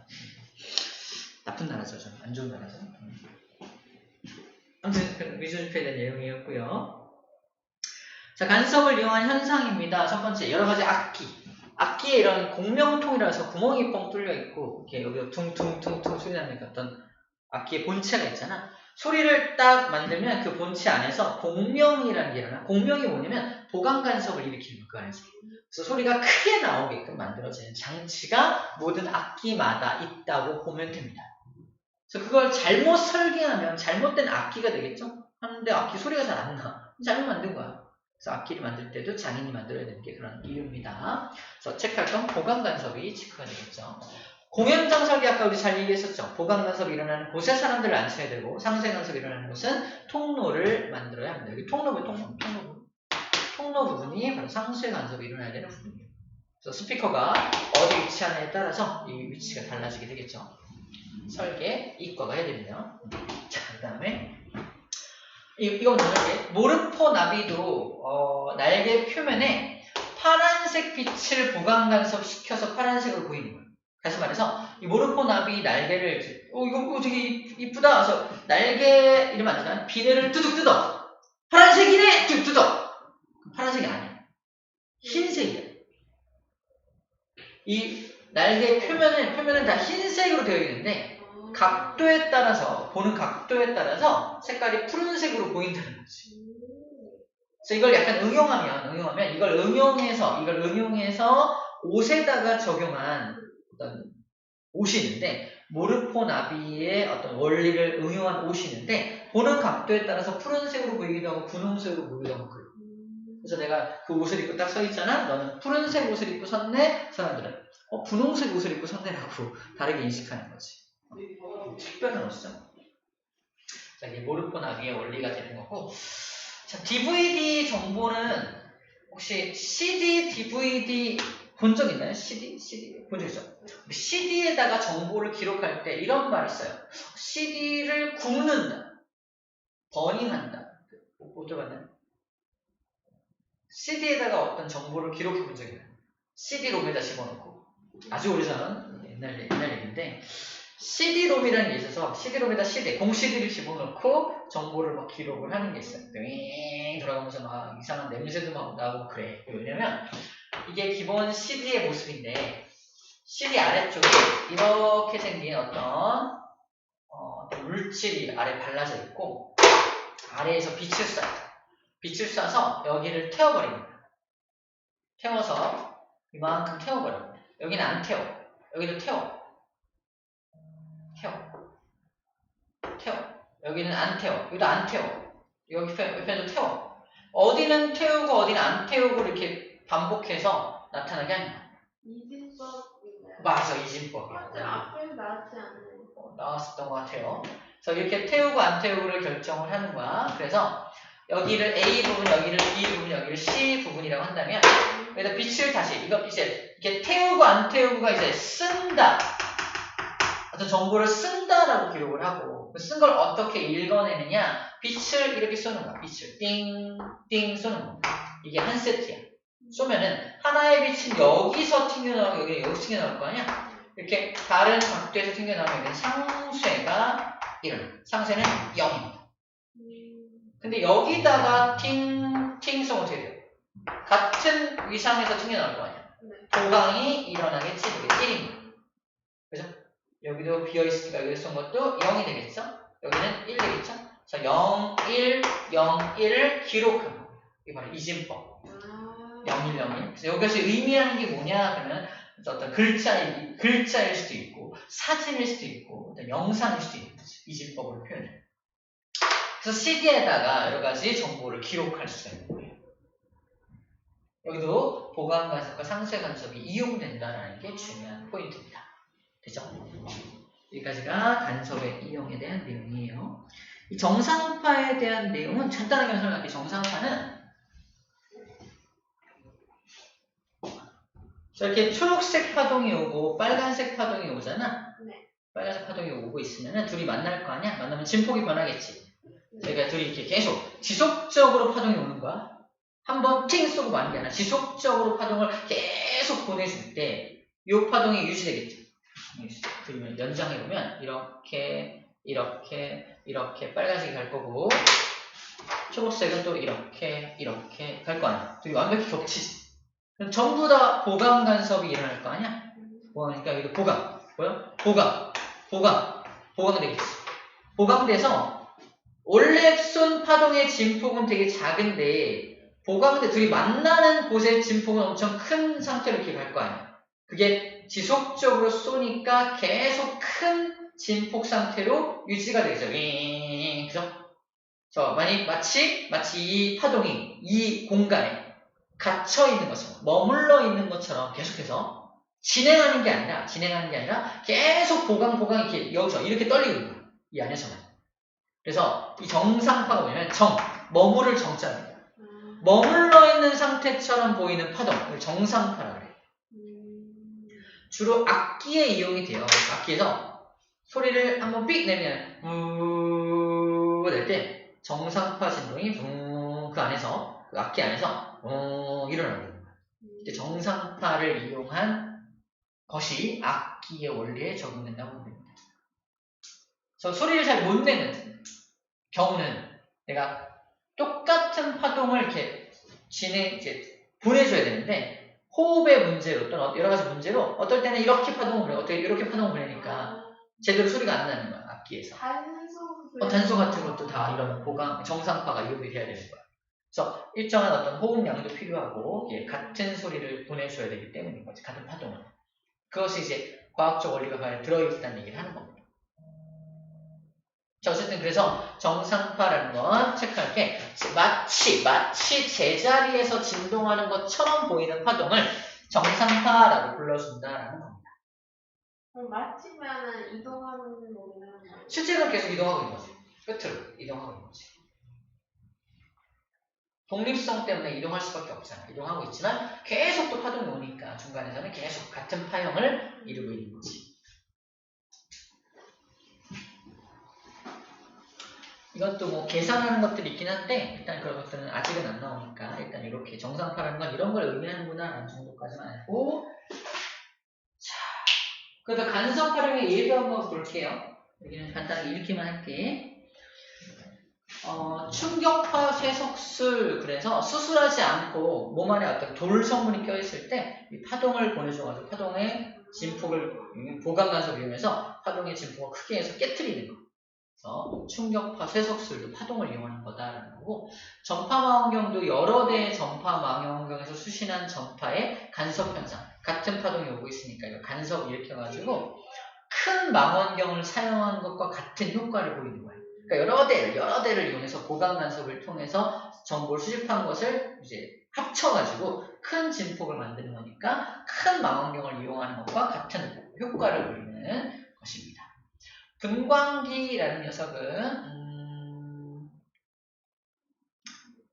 나쁜 나라죠. 좀 안 좋은 나라죠. 아무튼 위조 지폐에 대한 내용이었고요. 자, 간섭을 이용한 현상입니다. 첫 번째, 여러 가지 악기. 악기에 이런 공명통이라서 구멍이 뻥 뚫려 있고, 이렇게 여기 퉁퉁퉁퉁 소리 나는 어떤 악기의 본체가 있잖아. 소리를 딱 만들면 그 본체 안에서 공명이라는 게 일어나. 공명이 뭐냐면 보강 간섭을 일으키는 그 안에서. 그래서 소리가 크게 나오게끔 만들어지는 장치가 모든 악기마다 있다고 보면 됩니다. 그래서 그걸 잘못 설계하면 잘못된 악기가 되겠죠? 하는데 악기 소리가 잘 안 나. 잘못 만든 거야. 그래서 악기를 만들 때도 장인이 만들어야 되는 게 그런 이유입니다. 그래서 체크할 건 보강 간섭이 체크가 되겠죠. 공연장 설계 아까 우리 잘 얘기했었죠. 보강 간섭이 일어나는 곳에 사람들을 앉혀야 되고 상세 간섭이 일어나는 곳은 통로를 만들어야 합니다. 여기 통로 부분이 바로 상세 간섭이 일어나야 되는 부분이에요. 그래서 스피커가 어디 위치하느냐에 따라서 이 위치가 달라지게 되겠죠. 설계 이과가 해야 됩니다. 자, 그 다음에 이건 뭐냐면 모르포 나비도 날개 표면에 파란색 빛을 보강 간섭시켜서 파란색으로 보이는 거예요. 다시 말해서 이 모르포 나비 날개를 이거 되게 이쁘다. 그래서 날개 이러면 안 되잖아. 비늘을 뚜둑 뜯어. 파란색이네. 뚜둑 뜯어. 파란색이 아니야. 흰색이야. 이 날개 표면은 다 흰색으로 되어 있는데 각도에 따라서 보는 각도에 따라서 색깔이 푸른색으로 보인다는 거지. 그래서 이걸 약간 응용하면 이걸 응용해서 옷에다가 적용한 어떤 옷이 있는데 모르포 나비의 어떤 원리를 응용한 옷이 있는데 보는 각도에 따라서 푸른색으로 보이기도 하고 분홍색으로 보이기도 하고 그래요. 그래서 내가 그 옷을 입고 딱 서 있잖아. 너는 푸른색 옷을 입고 섰네. 사람들은 분홍색 옷을 입고 섰네라고 다르게 인식하는 거지. 특별한 옷이죠. 자, 이게 모르포 나비의 원리가 되는 거고. 자, DVD 정보는 혹시 CD, DVD 본 적 있나요? CD 본 적 있죠? CD에다가 정보를 기록할 때 이런 말을 써요. CD를 굽는다. 버닝한다. 못 들어봤나요? CD에다가 어떤 정보를 기록해 본 적이 있나요? CD-롬에다 집어넣고. 아주 오래전 옛날 얘기인데 CD-롬이라는 게 있어서 CD-롬에다 공 CD를 집어넣고 정보를 막 기록을 하는 게 있어요. 윙 돌아가면서 막 이상한 냄새도 막 나고 그래. 왜냐면 이게 기본 CD의 모습인데 CD 아래쪽에 이렇게 생긴 어떤 물질이 아래 발라져 있고 아래에서 빛을 쏴요. 빛을 쏴서 여기를 태워버립니다. 태워서 이만큼 태워버립니다. 여기는 안 태워. 여기도 태워. 여기는 안 태워. 여기도 안 태워. 옆에도 태워. 어디는 태우고 어디는 안 태우고 이렇게 반복해서 나타나게 하는 거야. 이진법인가요? 맞아, 이진법이야. 맞아요. 앞에서 나왔지 않아요? 나왔었던 것 같아요. 그래서 이렇게 태우고 안 태우고를 결정을 하는 거야. 그래서 여기를 A 부분, 여기를 B 부분, 여기를 C 부분이라고 한다면 여기다 빛을 다시 이거 이제 이렇게 태우고 안 태우고가 이제 쓴다. 어떤 정보를 쓴다라고 기록을 하고 쓴 걸 어떻게 읽어내느냐? 빛을 이렇게 쏘는 거야. 빛을 띵띵 쏘는 거야. 이게 한 세트야. 쏘면은 하나의 빛은 여기서 튕겨나오고 여기서 튕겨나올 거 아니야? 이렇게 다른 각도에서 튕겨나오면 여기는 상쇄가 일어나. 상쇄는 0입니다. 근데 여기다가 팅팅 쏘면 어떻게 돼요? 같은 위상에서 튕겨나올 거 아니야? 보강이 일어나겠지. 이게 1입니다. 그죠? 여기도 비어있으니까 여기서 쏜 것도 0이 되겠죠? 여기는 1 되겠죠? 그래서 0, 1, 0, 1을 기록한 거예요. 이게 바로 이진법. 0, 1, 0, 1. 그래서 여기서 의미하는 게 뭐냐 하면 어떤 글자일 수도 있고 사진일 수도 있고 어떤 영상일 수도 있는 거죠. 이진법으로 표현해요. 그래서 CD에다가 여러 가지 정보를 기록할 수가 있는 거예요. 여기도 보강 간섭과 상쇄 간섭이 이용된다는 게 중요한 포인트입니다. 되죠? 여기까지가 간섭의 이용에 대한 내용이에요. 이 정상파에 대한 내용은 간단하게 설명할게요. 정상파는 이렇게 초록색 파동이 오고 빨간색 파동이 오잖아. 네. 빨간색 파동이 오고 있으면 둘이 만날 거 아니야? 만나면 진폭이 변하겠지. 그러니까 둘이 이렇게 계속 지속적으로 파동이 오는 거야. 한번 팅 쏘고 마는 게 아니라 지속적으로 파동을 계속 보내줄 때 이 파동이 유지되겠죠. 그러면 연장해보면 이렇게 빨간색이 갈 거고 초록색은 또 이렇게 갈 거 아니야. 둘이 완벽히 겹치지. 그럼 전부 다 보강 간섭이 일어날 거 아니야? 그러니까 여기도 보강, 뭐야? 보강 되겠지. 보강돼서 원래 쏜 파동의 진폭은 되게 작은데 보강돼 둘이 만나는 곳의 진폭은 엄청 큰 상태로 이렇게 갈 거 아니야. 그게 지속적으로 쏘니까 계속 큰 진폭 상태로 유지가 되죠. 그죠? 마치 이 파동이 이 공간에 갇혀 있는 것처럼, 머물러 있는 것처럼 계속해서 진행하는 게 아니라 계속 보강 이렇게 여기서 이렇게 떨리고 있는 거야. 이 안에서만. 그래서 이 정상파가 뭐냐면 머무를 정자입니다. 머물러 있는 상태처럼 보이는 파동을 정상파라고 그래요. 주로 악기에 이용이 돼요. 악기에서 소리를 한번 삑 내면 낼 때 정상파 진동이 그 안에서 그 악기 안에서 일어나는 거예요. 이때 정상파를 이용한 것이 악기의 원리에 적용된다고 봅니다. 그래서 소리를 잘 못 내는 경우는 내가 똑같은 파동을 이렇게 보내줘야 되는데 호흡의 문제로 또는 여러 가지 문제로 어떨 때는 이렇게 파동을 보내, 어떻게 이렇게 파동을 보내니까 제대로 소리가 안 나는 거야, 악기에서. 단소 같은 것도 다 이런 보강, 정상파가 이용이 돼야 되는 거야. 그래서 일정한 어떤 호흡량도 필요하고 같은 소리를 보내줘야 되기 때문인 거지, 같은 파동을. 그것이 이제 과학적 원리가 과연 들어있다는 얘기를 하는 겁니다. 자, 어쨌든 그래서 정상파라는 건 체크할 게 마치 제자리에서 진동하는 것처럼 보이는 파동을 정상파라고 불러준다라는 겁니다. 그럼 마치면은 이동하는 거면 실제로는 계속 이동하고 있는 거지. 끝으로 이동하고 있는 거지. 독립성 때문에 이동할 수밖에 없잖아. 이동하고 있지만 계속 또 파동이 오니까 중간에서는 계속 같은 파형을 이루고 있는 거지. 이것도 뭐 계산하는 것들이 있긴 한데 일단 그런 것들은 아직은 안 나오니까 일단 이렇게 정상파라는 건 이런 걸 의미하는구나 라는 정도까지만 알고, 자, 그래서 간섭 활용의 예도 한번 볼게요. 여기는 간단하게 읽기만 할게. 충격파 쇠석술, 그래서 수술하지 않고 몸 안에 어떤 돌 성분이 껴있을 때 이 파동을 보내줘가지고 파동의 진폭을 보강 간섭을 이용해서 파동의 진폭을 크게 해서 깨트리는 거. 충격파, 쇠석술도 파동을 이용하는 거다라는 거고, 전파망원경도 여러 대의 전파망원경에서 수신한 전파의 간섭 현상, 같은 파동이 오고 있으니까 이거 간섭을 일으켜가지고 큰 망원경을 사용한 것과 같은 효과를 보이는 거예요. 그러니까 여러 대를 이용해서 고강 간섭을 통해서 정보를 수집한 것을 이제 합쳐가지고 큰 진폭을 만드는 거니까 큰 망원경을 이용하는 것과 같은 효과를 보이는 것입니다. 분광기라는 녀석은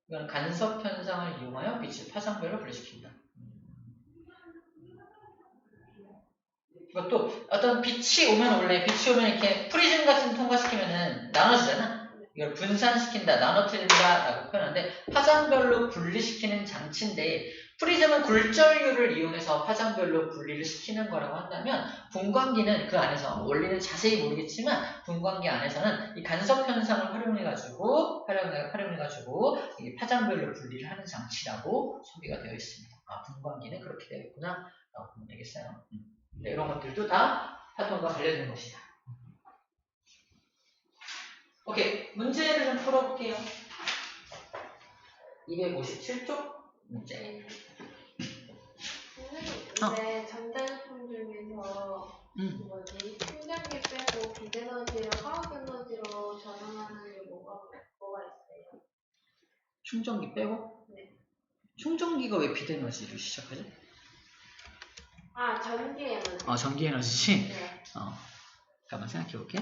이건 간섭 현상을 이용하여 빛을 파장별로 분리시킨다. 이것도 어떤 빛이 오면 이렇게 프리즘 같은 통과시키면은 나눠지잖아. 이걸 분산시킨다, 나눠뜨린다 라고 표현하는데 파장별로 분리시키는 장치인데 프리즘은 굴절률을 이용해서 파장별로 분리를 시키는 거라고 한다면 분광기는 그 안에서 원리는 자세히 모르겠지만 분광기 안에서는 이 간섭 현상을 활용해가지고 이게 파장별로 분리를 하는 장치라고 소개가 되어 있습니다. 아, 분광기는 그렇게 되어 있구나 라고 보면 되겠어요. 네, 이런 것들도 다 파동과 관련된 것이다. 오케이, 문제를 좀 풀어볼게요. 257쪽 문제. 근데 전자제품 중에서 충전기 빼고 비에너지를 화학에너지로 전환하는 게 뭐가 있어요? 충전기 빼고? 네. 충전기가 왜 비에너지를 시작하지? 아, 전기 에너지. 전기 에너지지? 네. 잠깐만 생각해 볼게.